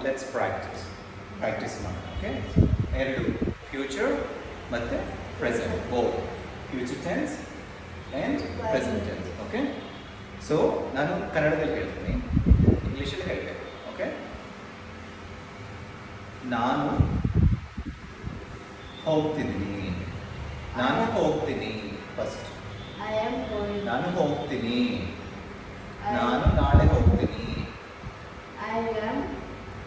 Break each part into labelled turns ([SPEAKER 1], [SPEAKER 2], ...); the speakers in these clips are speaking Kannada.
[SPEAKER 1] ಲೆಟ್ಸ್ ಪ್ರಾಕ್ಟೀಸ್ ಮಾಡೋಣ. ಓಕೆ, ಎರಡು ಫ್ಯೂಚರ್ ಮತ್ತು present, both future tense and present tense. Okay, so ನಾನು ಕನ್ನಡದಲ್ಲಿ ಹೇಳ್ತೀನಿ, ಇಂಗ್ಲೀಷಲ್ಲಿ ಹೇಳಬೇಕು. ಓಕೆ, ನಾನು ಹೋಗ್ತಿದ್ದೀನಿ. ನಾನು ಹೋಗ್ತೀನಿ ಫಸ್ಟ್. ನಾನು ಹೋಗ್ತೀನಿ. ನಾನು ನಾಳೆ ಹೋಗ್ತೀನಿ.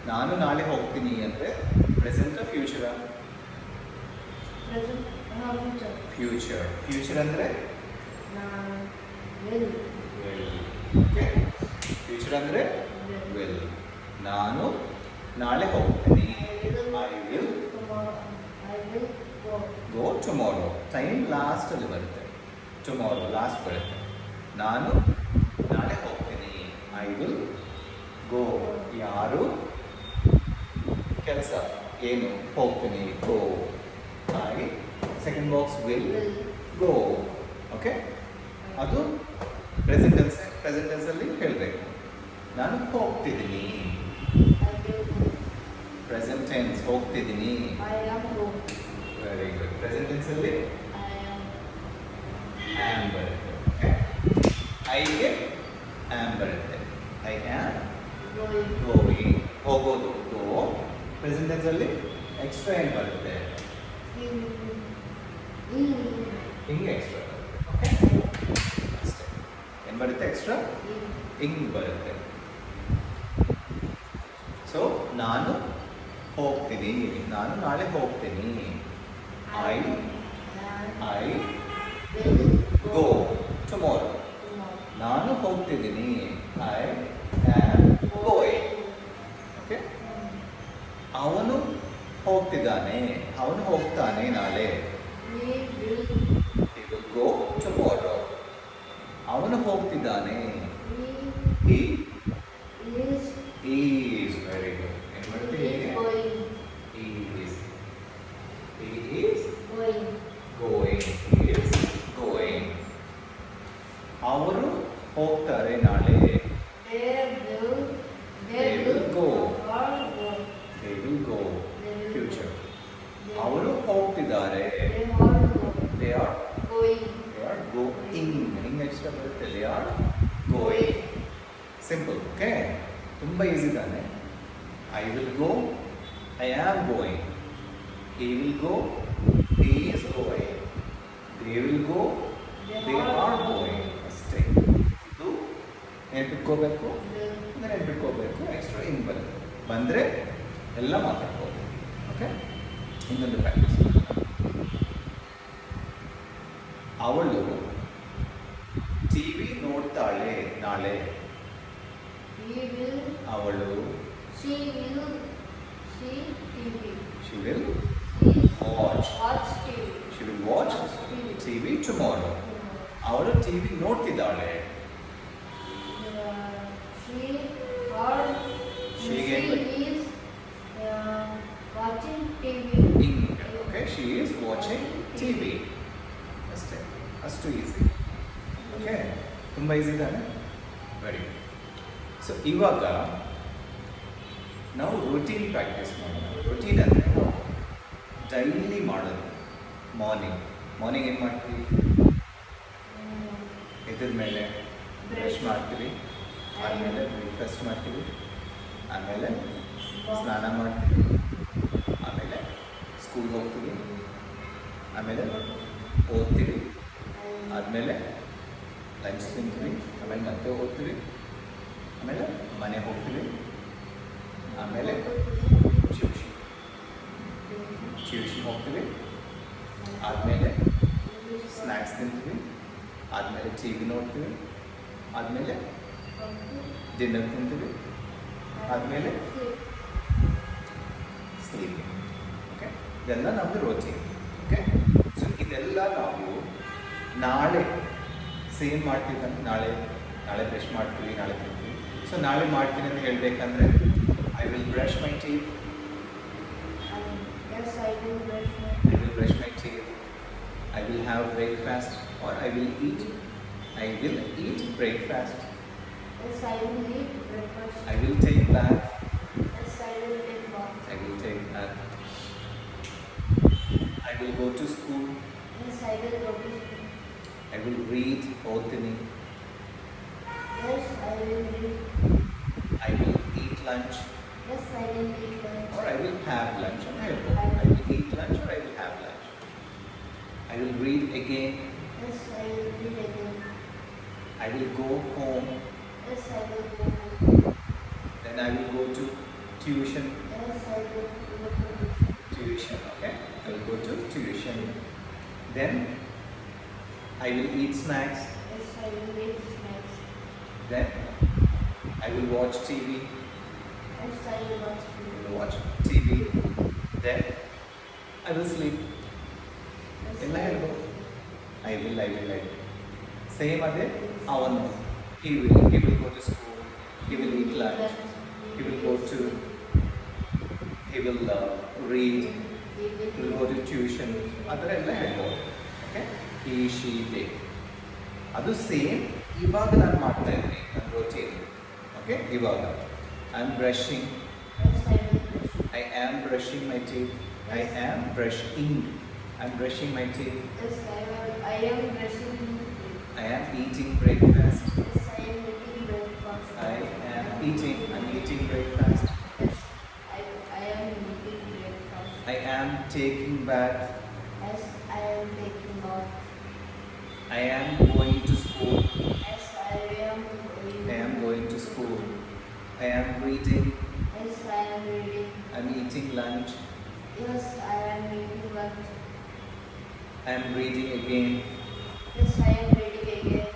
[SPEAKER 1] ನಾನು ನಾಳೆ ಹೋಗ್ತೀನಿ ಅಂದರೆ ಪ್ರೆಸೆಂಟ್ ಫ್ಯೂಚರ? ಫ್ಯೂಚರ್. ಫ್ಯೂಚರ್ ಅಂದರೆ ಓಕೆ, ಫ್ಯೂಚರ್ ಅಂದರೆ ವಿಲ್. ನಾನು ನಾಳೆ ಹೋಗ್ತೀನಿ. I will go tomorrow. Time ಲಾಸ್ಟಲ್ಲಿ ಬರುತ್ತೆ, ಟುಮಾರೋ ಲಾಸ್ಟ್ ಬರುತ್ತೆ. ನಾನು ನಾಳೆ ಹೋಗ್ತೀನಿ. I will go. ಯಾರು? ಕೆಲಸ. ಏನು? ಹೋಗ್ತೀನಿ, go. I second box will go. Okay, ಅದು ಪ್ರೆಸೆಂಟ್ ಟೆನ್ಸಲ್ಲಿ ಹೇಳಬೇಕು. ನಾನು ಹೋಗ್ತಿದ್ದೀನಿ. ಪ್ರೆಸೆಂಟ್ ಟೆನ್ಸ್ ಹೋಗ್ತಿದ್ದೀನಿ. Very good. ಪ್ರೆಸೆಂಟ್ ಟೆನ್ಸಲ್ಲಿ ಆ್ಯಮ್ ಬರುತ್ತೆ. ಓಕೆ, ಐಗೆ ಆ್ಯಮ್ ಬರುತ್ತೆ. I am going. ಹೋಗೋದು ಗೋ. ಪ್ರೆಸೆಂಟ್ ಟೆನ್ಸಲ್ಲಿ ಎಕ್ಸ್ಟ್ರಾ ಏನು ಬರುತ್ತೆ? ಹಿಂಗೆ ಎಕ್ಸ್ಟ್ರಾ ಬರುತ್ತೆ. ಓಕೆ, ಅಷ್ಟೇ. ಏನು ಬರುತ್ತೆ ಎಕ್ಸ್ಟ್ರಾ? ಹಿಂಗೆ ಬರುತ್ತೆ. ಸೊ ನಾನು ಹೋಗ್ತೀನಿ. ನಾನು ನಾಳೆ ಹೋಗ್ತೀನಿ. I go tomorrow. ನಾನು ಹೋಗ್ತಿದ್ದೀನಿ. I am going. ಓಕೆ, ಅವನು ಹೋಗ್ತಿದ್ದಾನೆ. ಅವನು ಹೋಗ್ತಾನೆ ನಾಳೆ. He will go tomorrow. ಅವನು ಹೋಗ್ತಿದ್ದಾನೆ. He is. Very good. ಏನು ಮಾಡ್ತೀವಿ? He is going. He is going. ಅವರು ಹೋಗ್ತಾರೆ ನಾಳೆ. They will go. Future. ಅವರು ಹೋಗ್ತಿದ್ದಾರೆ. They are going. ಹಿಂಗೆ ಎಕ್ಸ್ಟ್ರಾ ಬರುತ್ತೆ. They are going. Simple. Okay, ತುಂಬ ಈಸಿ ತಾನೆ. I will go. I am going. He will go. He is going. They will go. They are going. ಅಷ್ಟೇ. ಇದು ನೆನ್ಪಿಟ್ಕೋಬೇಕು. ಎಕ್ಸ್ಟ್ರಾ ಹಿಂಗೆ ಬರುತ್ತೆ. ಬಂದರೆ ಎಲ್ಲ ಮಾತಾಡ್ಬೋದು. ಓಕೆ, ಇನ್ನೊಂದು ಪ್ರಾಕ್ಟೀಸ್. ಅವಳು ಟಿವಿ ನೋಡ್ತಾಳೆ ನಾಳೆ. ಅವಳು she will watch TV tomorrow. ಅವಳು TV ನೋಡ್ತಿದ್ದಾಳೆ. She is watching TV. Okay, she is watching TV. ಅಷ್ಟೇ, ಅಷ್ಟು ಈಸಿ. ಓಕೆ, ತುಂಬ ಈಸಿ ತಾನೆ. Very good. ಸೊ ಇವಾಗ ನಾವು ರುಟೀನ್ ಪ್ರಾಕ್ಟೀಸ್ ಮಾಡೋಣ. ರುಟೀನ್ ಅಂದರೆ ನಾವು ಡೈಲಿ ಮಾಡೋದು. ಮಾರ್ನಿಂಗ್ ಏನು ಮಾಡ್ತೀವಿ? ಎದ್ದ ಮೇಲೆ ಬ್ರಷ್ ಮಾಡ್ತೀವಿ. ಆಮೇಲೆ ಬ್ರೇಕ್ಫಾಸ್ಟ್ ಮಾಡ್ತೀವಿ. ಆಮೇಲೆ ಸ್ನಾನ ಮಾಡ್ತೀವಿ. ಆಮೇಲೆ ಸ್ಕೂಲ್ಗೆ ಹೋಗ್ತೀವಿ. ಆಮೇಲೆ ಓದ್ತೀವಿ. ಆದಮೇಲೆ ಲಂಚ್ ತಿಂತೀವಿ. ಆಮೇಲೆ ಮತ್ತೆ ಓದ್ತೀವಿ. ಆಮೇಲೆ ಮನೆ ಹೋಗ್ತೀವಿ. ಆಮೇಲೆ ಟ್ಯೂಷನ್ ಹೋಗ್ತೀವಿ. ಆದಮೇಲೆ ಸ್ನ್ಯಾಕ್ಸ್ ತಿಂತೀವಿ. ಆದಮೇಲೆ ಟಿ ವಿ ನೋಡ್ತೀವಿ. ಆದಮೇಲೆ ಡಿನ್ನರ್ ತಿಂತೀವಿ. ಆದಮೇಲೆ ಸ್ಲೀಪಿಂಗ್. ಓಕೆ, ಇದೆಲ್ಲ ನಮ್ಮದು ರೋಟೀನ್. ಓಕೆ, ಸೊ ಇದೆಲ್ಲ ನಾವು ನಾಳೆ ಸೇಮ್ ಮಾಡ್ತೀವಿ. ನಾಳೆ ಬ್ರಷ್ ಮಾಡ್ತೀವಿ, ನಾಳೆ ತಿಂತೀವಿ. ಸೊ ನಾಳೆ ಮಾಡ್ತೀನಿ ಅಂತ ಹೇಳಬೇಕಂದ್ರೆ I will brush my teeth. I will brush my teeth. I will have breakfast, or I will eat breakfast.
[SPEAKER 2] Yes, I will eat breakfast.
[SPEAKER 1] I will take bath.
[SPEAKER 2] Yes, I will
[SPEAKER 1] go to school.
[SPEAKER 2] Yes, I will go to school.
[SPEAKER 1] I will read ಓದ್ತೀನಿ.
[SPEAKER 2] Yes, I will read.
[SPEAKER 1] I will eat lunch.
[SPEAKER 2] Yes, I will eat lunch.
[SPEAKER 1] Or I will have lunch. I will eat lunch or I will have lunch. I will read again.
[SPEAKER 2] Yes, I will read again.
[SPEAKER 1] I will go home.
[SPEAKER 2] Yes, I will go home.
[SPEAKER 1] Then I will go to tuition.
[SPEAKER 2] Yes, I will go to
[SPEAKER 1] Tuition, okay? I will go to tuition. Then I will eat snacks.
[SPEAKER 2] Yes, I will eat snacks.
[SPEAKER 1] Then I will watch TV.
[SPEAKER 2] Yes, I will watch
[SPEAKER 1] I
[SPEAKER 2] TV.
[SPEAKER 1] will watch TV. Then I will sleep.
[SPEAKER 2] Yes,
[SPEAKER 1] ಎಲ್ಲ
[SPEAKER 2] I
[SPEAKER 1] ಹೇಳ್ಬೋದು.
[SPEAKER 2] will.
[SPEAKER 1] I will. Same ಅದೇ ಅವನು. He will go to school. He will eat lunch. He will go to. He will read. He will go to tuition. ಆ ಥರ ಎಲ್ಲ ಹೇಳ್ಬೋದು. Okay he, she, they. ಅದು ಸೇಮ್ ಇವಾಗ ನಾನು ಮಾಡ್ತಾ ಇದ್ದೀನಿ ನನ್ನ ರೋಟೀನ್. ಓಕೆ ಇವಾಗ I am brushing.
[SPEAKER 2] Yes, I will brush.
[SPEAKER 1] I am brushing my teeth. I am brushing. I am brushing my teeth.
[SPEAKER 2] Yes, I am brushing my teeth.
[SPEAKER 1] I am eating breakfast.
[SPEAKER 2] Yes, I am eating breakfast.
[SPEAKER 1] I am eating. I'm eating breakfast.
[SPEAKER 2] Yes, I am eating breakfast.
[SPEAKER 1] I am taking bath.
[SPEAKER 2] Yes, I am taking bath.
[SPEAKER 1] I am going to school.
[SPEAKER 2] Yes, I am going.
[SPEAKER 1] I am going to school. I am reading.
[SPEAKER 2] Yes, I am reading.
[SPEAKER 1] I'm eating lunch.
[SPEAKER 2] Yes, I am eating lunch.
[SPEAKER 1] I am reading again.
[SPEAKER 2] Yes, I am reading again.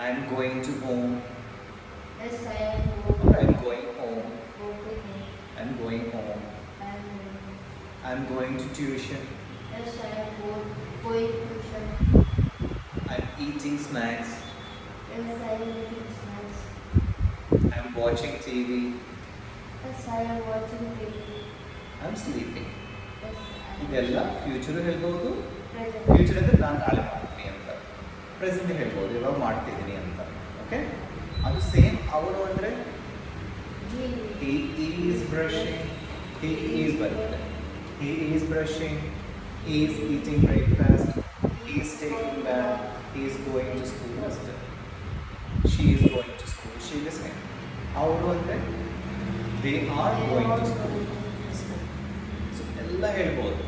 [SPEAKER 1] I am going to home.
[SPEAKER 2] Yes, I am
[SPEAKER 1] Or I am going home.
[SPEAKER 2] going.
[SPEAKER 1] I am going home.
[SPEAKER 2] I am going.
[SPEAKER 1] I am going to tuition.
[SPEAKER 2] Yes, I am going to tuition.
[SPEAKER 1] I am eating snacks.
[SPEAKER 2] Yes, I am eating snacks.
[SPEAKER 1] I am watching TV.
[SPEAKER 2] Yes, I am watching TV.
[SPEAKER 1] I am sleeping.
[SPEAKER 2] Yes, I am
[SPEAKER 1] ಇದೆಲ್ಲ ಫ್ಯೂಚರು ಹೇಳ್ಬೋದು.
[SPEAKER 2] present.
[SPEAKER 1] ಫ್ಯೂಚರ್ ಅಂದರೆ ನಾನು ನಾಳೆ ಮಾಡ್ತೀನಿ ಅಂತ. ಪ್ರೆಸೆಂಟ್ ಹೇಳ್ಬೋದು ಇವಾಗ ಮಾಡ್ತಿದ್ದೀನಿ ಅಂತ. ಓಕೆ ಅದು ಸೇಮ್ ಅವನು ಅಂದರೆ he is brushing. He is ಬರುತ್ತೆ. He is brushing. He is eating breakfast. He is taking bath. He is going to school ಅಷ್ಟೇ. She is going to school. She is same. ಅವರು ಅಂದರೆ they are going to school. So ಎಲ್ಲ ಹೇಳ್ಬೋದು.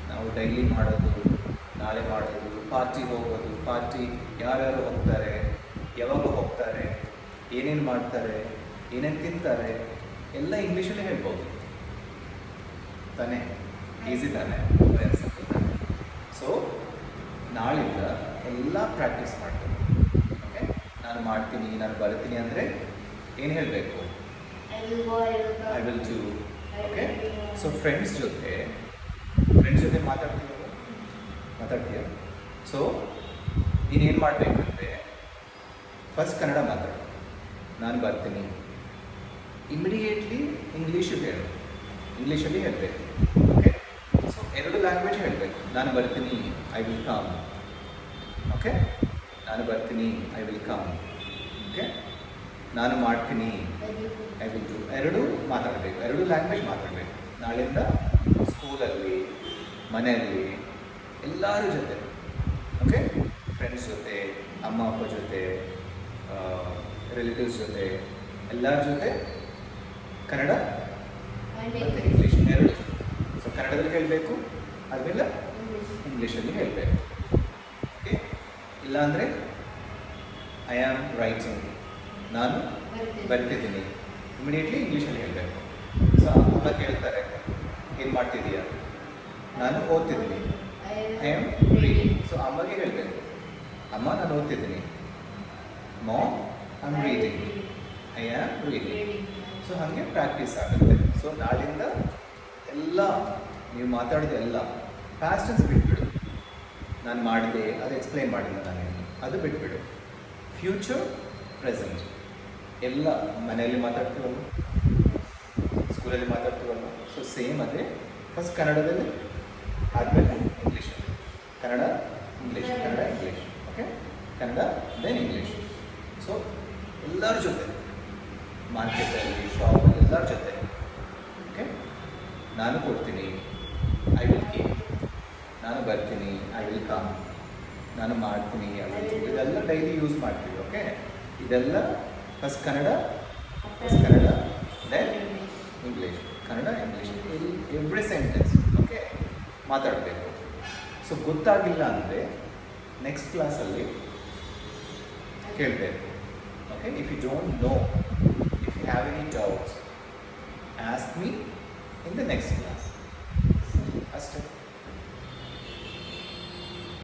[SPEAKER 1] ನಾವು ಡೈಲಿ ಮಾಡೋದು, ನಾಳೆ ಮಾಡೋದು, ಪಾರ್ಟಿಗೆ ಹೋಗೋದು, ಪಾರ್ಟಿ ಯಾರ್ಯಾರು ಹೋಗ್ತಾರೆ, ಯಾವಾಗ ಹೋಗ್ತಾರೆ, ಏನೇನು ಮಾಡ್ತಾರೆ, ಏನೇನು ತಿಂತಾರೆ, ಎಲ್ಲ ಇಂಗ್ಲೀಷಲ್ಲೇ ಹೇಳ್ಬೋದು ತಾನೇ. ಈಸಿ ತಾನೆ ಅನ್ಸುತ್ತೆ ತಾನೆ. ಸೊ ನಾಳಿಂದ ಎಲ್ಲ ಪ್ರಾಕ್ಟೀಸ್ ಮಾಡ್ತೀನಿ. ಓಕೆ ನಾನು ಮಾಡ್ತೀನಿ, ನಾನು ಬರ್ತೀನಿ ಅಂದರೆ ಏನು ಹೇಳಬೇಕು?
[SPEAKER 2] I will go, I will come.
[SPEAKER 1] I will do.
[SPEAKER 2] I
[SPEAKER 1] okay
[SPEAKER 2] will do.
[SPEAKER 1] So friends ಜೊತೆ ಮಾತಾಡ್ತೀಯ. ಸೊ ನೀನೇನು ಮಾಡಬೇಕಂದ್ರೆ ಫಸ್ಟ್ ಕನ್ನಡ ಮಾತಾಡು. ನಾನು ಬರ್ತೀನಿ. ಇಮಿಡಿಯೇಟ್ಲಿ ಇಂಗ್ಲೀಷಿಗೆ ಹೇಳು. ಇಂಗ್ಲೀಷಲ್ಲಿ ಹೇಳಬೇಕು. ಓಕೆ ಸೊ 2 ಲ್ಯಾಂಗ್ವೇಜ್ ಹೇಳಬೇಕು. ನಾನು ಬರ್ತೀನಿ, ಐ ವಿಲ್ ಕಮ್. ಓಕೆ ನಾನು ಬರ್ತೀನಿ, ಐ ವಿಲ್ ಕಮ್. ಓಕೆ ನಾನು ಮಾಡ್ತೀನಿ,
[SPEAKER 2] I will do.
[SPEAKER 1] I will do. 2 ಮಾತಾಡಬೇಕು, 2 ಲ್ಯಾಂಗ್ವೇಜ್ ಮಾತಾಡಬೇಕು. ನಾಳಿಂದ ಸ್ಕೂಲಲ್ಲಿ, ಮನೆಯಲ್ಲಿ, ಎಲ್ಲರ ಜೊತೆ. ಓಕೆ ಫ್ರೆಂಡ್ಸ್ ಜೊತೆ, ಅಮ್ಮ ಅಪ್ಪ ಜೊತೆ, ರಿಲೇಟಿವ್ಸ್ ಜೊತೆ, ಎಲ್ಲರ ಜೊತೆ ಕನ್ನಡ
[SPEAKER 2] And
[SPEAKER 1] ಮತ್ತು
[SPEAKER 2] English.
[SPEAKER 1] ಇಂಗ್ಲೀಷ್ 2. ಸೊ ಕನ್ನಡದಲ್ಲಿ ಹೇಳಬೇಕು, ಆದಮೇಲೆ
[SPEAKER 2] English.
[SPEAKER 1] ಇಂಗ್ಲೀಷಲ್ಲಿ ಹೇಳಬೇಕು. ಓಕೆ ಇಲ್ಲಾಂದರೆ ಐ ಆಮ್ ರೈಟಿಂಗ್, ನಾನು ಬರ್ತಿದ್ದೀನಿ, ಇಮಿಡಿಯೇಟ್ಲಿ ಇಂಗ್ಲೀಷಲ್ಲಿ ಹೇಳಬೇಕು. ಸೊ ಅಮ್ಮ ಕೇಳ್ತಾರೆ ಏನು ಮಾಡ್ತಿದ್ದೀಯಾ? ನಾನು ಓದ್ತಿದ್ದೀನಿ, ಐ ಆಮ್ ರೀಡಿಂಗ್. ಸೊ ಅಮ್ಮಗೆ ಹೇಳಬೇಕು, ಅಮ್ಮ ನಾನು ಓದ್ತಿದ್ದೀನಿ, mom I am reading, I am reading. So ಹಾಗೆ ಪ್ರಾಕ್ಟೀಸ್ ಆಗುತ್ತೆ. ಸೊ ನಾಳಿಂದ ಎಲ್ಲ ನೀವು ಮಾತಾಡಿದ ಎಲ್ಲ ಪಾಸ್ಟ್ ಟೆನ್ಸ್ ಬಿಟ್ಬಿಡು. ನಾನು ಮಾಡಿದೆ ಅದು ಎಕ್ಸ್ಪ್ಲೈನ್ ಮಾಡಿಲ್ಲ ನಾನೇನು, ಅದು ಬಿಟ್ಬಿಡು. ಫ್ಯೂಚರ್, ಪ್ರೆಸೆಂಟ್ ಎಲ್ಲ ಮನೆಯಲ್ಲಿ ಮಾತಾಡ್ತೀವಲ್ಲ, ಸ್ಕೂಲಲ್ಲಿ ಮಾತಾಡ್ತೀವಲ್ಲ. ಸೊ ಸೇಮ್ ಅದೇ ಫಸ್ಟ್ ಕನ್ನಡದಲ್ಲಿ, ಆದಮೇಲೆ ಇಂಗ್ಲೀಷಲ್ಲಿ. Kannada English, Kannada English. Okay Kannada then English. So ಎಲ್ಲರ ಜೊತೆ ಮಾರ್ಕೆಟಲ್ಲಿ, ಶಾಪಲ್ಲಿ, ಎಲ್ಲರ ಜೊತೆ. ಓಕೆ ನಾನು ಕೊಡ್ತೀನಿ, ಐ ವಿಲ್ ಕೀಪ್. ಮಾಡ್ತೀನಿ ಇದೆಲ್ಲ ಡೈಲಿ ಯೂಸ್ ಮಾಡ್ತೀವಿ. ಓಕೆ, ಇದೆಲ್ಲ first Kannada, then English, Kannada English every sentence okay ಮಾತಾಡಬೇಕು. ಸೊ ಗೊತ್ತಾಗಿಲ್ಲ ಅಂದರೆ ನೆಕ್ಸ್ಟ್ ಕ್ಲಾಸಲ್ಲಿ ಕೇಳಬೇಕು. Okay, if you don't know, if you have any doubts, ask me in the next class. ಅಷ್ಟೇ.